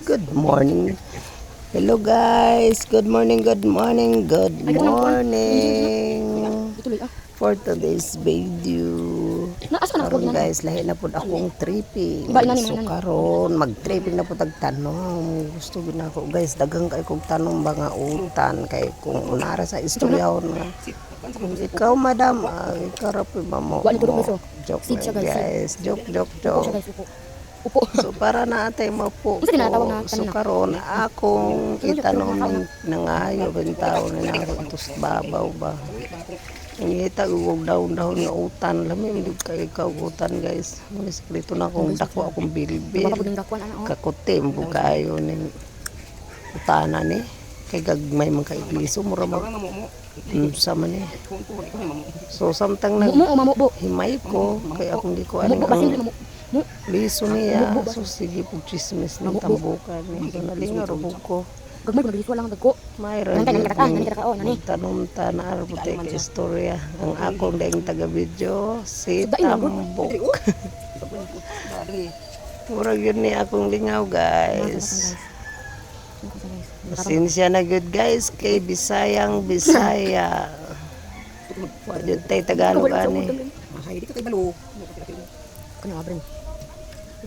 Good morning. Hello guys. Good morning, good morning, good morning. For today's video. Karon guys, lahi na pud akong tripping. So karon mag-tripping na pud tanong. Gusto gid nako guys, daghang kay kog tanong mga utan kay kung unara sa istoryahon nga. Kung ikaw madam, ikaw ra pud mamo. Joke lang, guys. Joke. Upo. So para na atay mapo. So karon akong itanong ng nangayo bentaw na natos babaw ba. Ngita ug daw nga utan lami hindi kay ikaw utan guys. Mo sekreto na akong dako akong bilbil. Kakutim bu kayo ning utana ni kay gagmay man kay igliso mura mag sa man ni. So samtang nag himay ko kay akong di ko aning liso niya. So sige po chismis ng tambukan ni. So nalingar ko. Gagmay ko nagisuwa lang dagko. Mayroon yung tanong na arbuti ka istorya. Ang akong daing taga-video, si Tambok. Murag yun ni akong lingaw guys. Sinsya na good guys kay Bisayang Bisaya. Wadyo tayo Tagalog ani.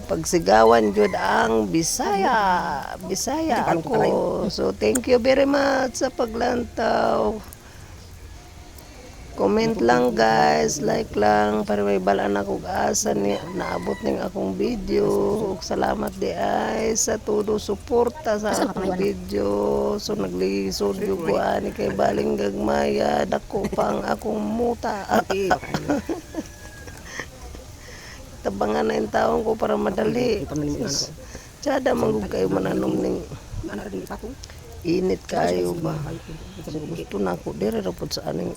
Pagsigawan jud ang Bisaya ako. So thank you very much sa paglantaw. Comment lang guys, like lang para may balaan ako asa ni naabot ning akong video. Ug salamat di ay sa todo suporta sa akong video. So naglisod jud ko ani kay baling gagmaya dako pang akong muta. Tabangan na yung taong ko para madali. Tsada manggug kayo mananom ning init kayo ba. So, gusto na ako dire rapod sa aning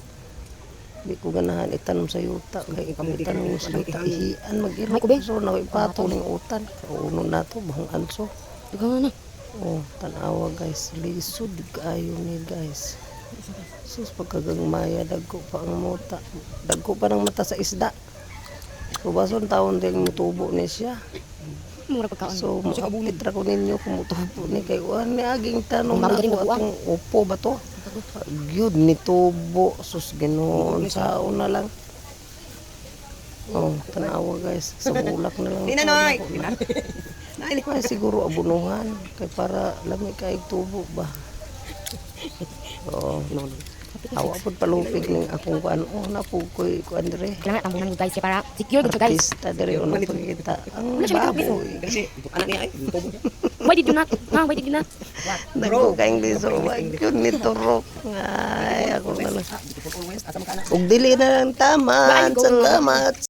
di ko ganahan itanom sa yuta kay itanom mo sa yuta ihian mag-irok so na ipato ning utan uno na to bahang anso Dugang na. oh tanawa guys lisod kayo ni guys. Sus pagkagagmaya dagko pa ang muta dagko pa ng mata sa isda. So bason taon din mutubo ni siya. Mura pagkaon. So makapit ra ko ninyo kung mutubo ni kay uan ni aging tanong na ako atong upo ba to? Gyud ni tubo sus ginoon sa una lang. Oh, tanawa guys. Sa bulak na lang. Ninanoy. Ay siguro abunuhan kay para lami kay tubo ba. Oh, awa pud palupig ning akong kuan na po koy kuan dire. Kailangan tambunan mo guys para secure gud guys. Artista dire ono kita. Ang baboy. Kasi anak niya ay tubo. Why did you not? Why did you not? Nagko kay English o wag yun ni turok. Ay ako na lang. Ug dili na lang taman. Salamat